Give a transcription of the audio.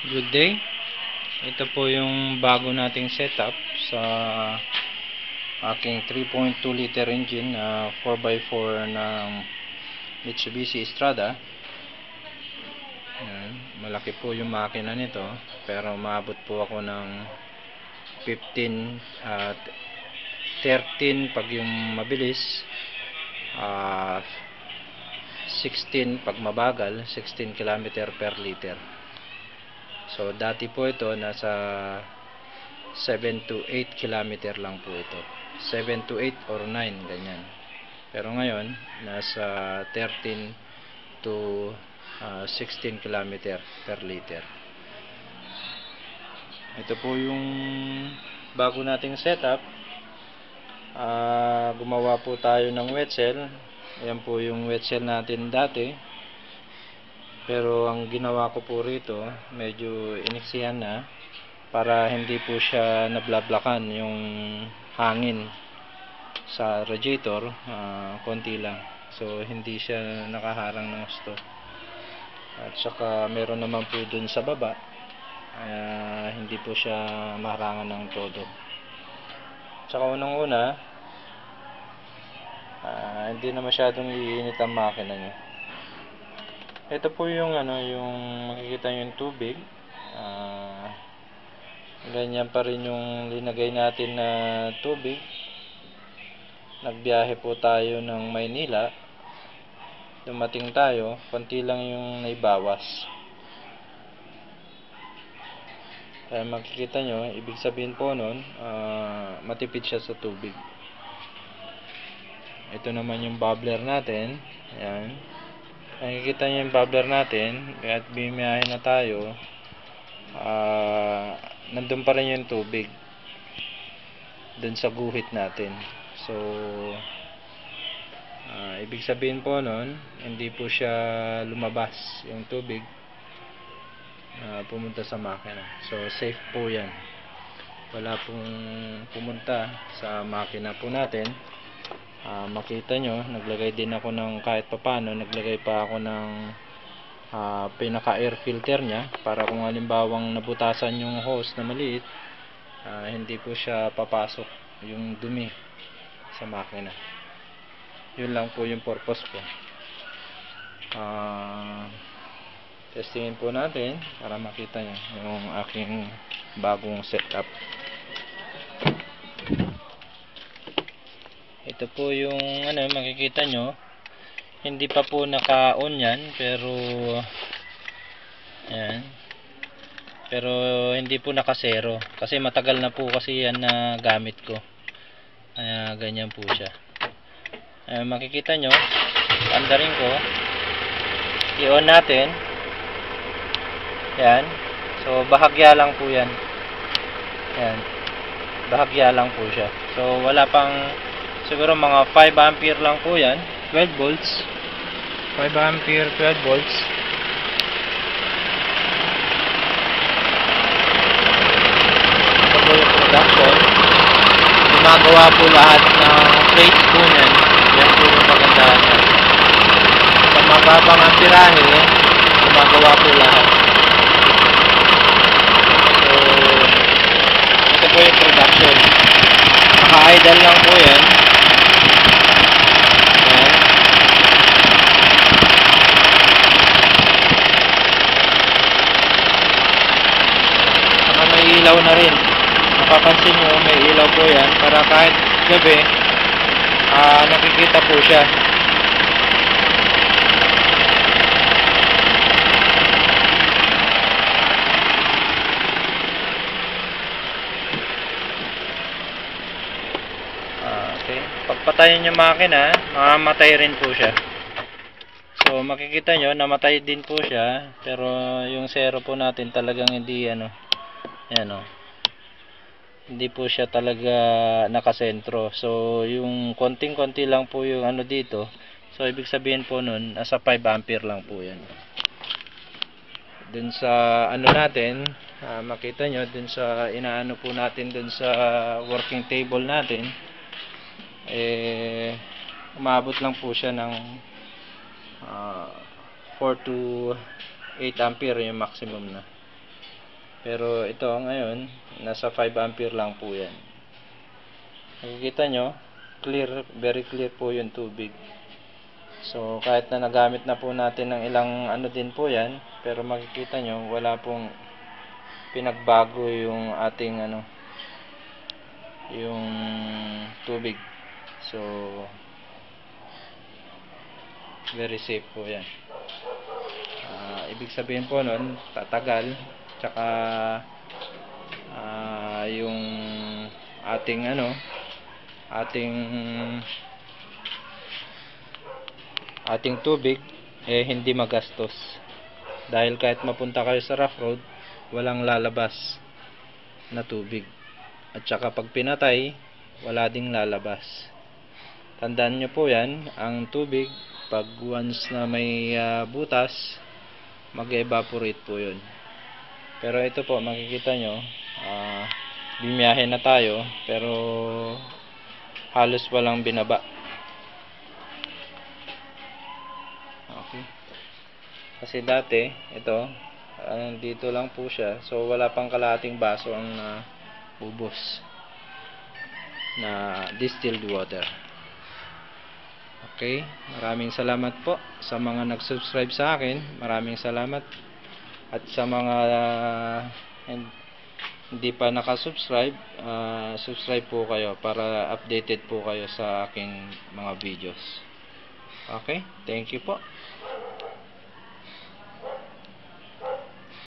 Good day. Ito po yung bago nating setup sa aking 3.2 liter engine na 4x4 ng Mitsubishi Strada. Ayan, malaki po yung makina nito, pero maabot po ako ng 15 at 13 pag yung mabilis, 16 pag mabagal, 16 km per liter. So dati po ito nasa 7 to 8 km lang po ito. 7 to 8 or 9 ganyan. Pero ngayon nasa 13 to 16 km per liter. Ito po yung bago nating setup. Gumawa po tayo ng wet cell. Ayan po yung wet cell natin dati. Pero ang ginawa ko po rito, medyo iniksihan na para hindi po siya nablablakan yung hangin sa radiator, konti lang. So hindi siya nakaharang ng gusto. At saka meron naman po dun sa baba, hindi po siya maharangan ng todo. Saka unang-una, hindi na masyadong iinit ang makina niya. Ito po yung yung makikita nyo yung tubig. Ganyan pa rin yung linagay natin na tubig. Nagbiyahe po tayo ng Maynila. Dumating tayo, konti lang yung naibawas. Kaya makikita nyo, ibig sabihin po nun, matipid siya sa tubig. Ito naman yung bubbler natin. Ayan. Nakikita nyo yung bubbler natin, at bimiyahin na tayo, nandun pa rin yung tubig dun sa guhit natin. So ibig sabihin po nun, hindi po siya lumabas yung tubig, pumunta sa makina. So safe po yan, wala pong pumunta sa makina po natin. Makita nyo, naglagay din ako ng kahit papano, naglagay pa ako ng pinaka air filter nya para kung halimbawang nabutasan yung hose na maliit, hindi po siya papasok yung dumi sa makina. Yun lang po yung purpose ko. Testingin po natin para makita nyo yung aking bagong setup. Ito po yung makikita nyo, hindi pa po naka-on yan, pero ayan, pero hindi po naka-zero kasi matagal na po kasi yan na gamit ko. Kaya ganyan po siya. Makikita nyo, andarin ko, i-on natin. Yan, so bahagya lang po yan. Yan, bahagya lang po siya. So wala pang, siguro mga 5 ampere lang po yan, 12 volts, 5 ampere, 12 volts. Ito po yung production. Gumagawa po lahat ng plates po yan. Yan po yung pagandahan yan. Sa mababang amperahe, gumagawa po lahat. So ito po yung production. Naka-idle lang po yan. Ilaw na rin. Napapansin nyo, may ilaw po yan para kahit gabi, nakikita po siya. Okay. Pagpatayin yung makina, mamamatay rin po siya. So makikita nyo, namatay din po siya, pero yung zero po natin talagang hindi Ayan hindi po siya talaga nakasentro. So yung konting-konti lang po yung dito. So ibig sabihin po nun, nasa 5 ampere lang po yan. Dun sa natin, makita nyo, dun sa inaano po natin, dun sa working table natin, umabot lang po siya ng 4 to 8 ampere yung maximum na. Pero ito ngayon, nasa 5 ampere lang po yan. Nakikita nyo, clear, very clear po yung tubig. So kahit na nagamit na po natin ng ilang ano din po yan, pero makikita nyo, wala pong pinagbago yung ating ano, yung tubig. So very safe po yan. Ibig sabihin po nun, tatagal, tsaka yung ating ano, ating tubig hindi magastos, dahil kahit mapunta kayo sa rough road, walang lalabas na tubig, at saka pag pinatay, wala ding lalabas. Tandaan nyo po yan, ang tubig pag once na may butas, mag-evaporate po yun. Pero ito po, makikita nyo, bimiyahe na tayo, pero halos walang binaba. Okay. Kasi dati, ito, dito lang po siya, so wala pang kalahating baso ang ubos na distilled water. Okay, maraming salamat po sa mga nag-subscribe sa akin. Maraming salamat. At sa mga hindi pa nakasubscribe, subscribe po kayo para updated po kayo sa aking mga videos. Okay, thank you po.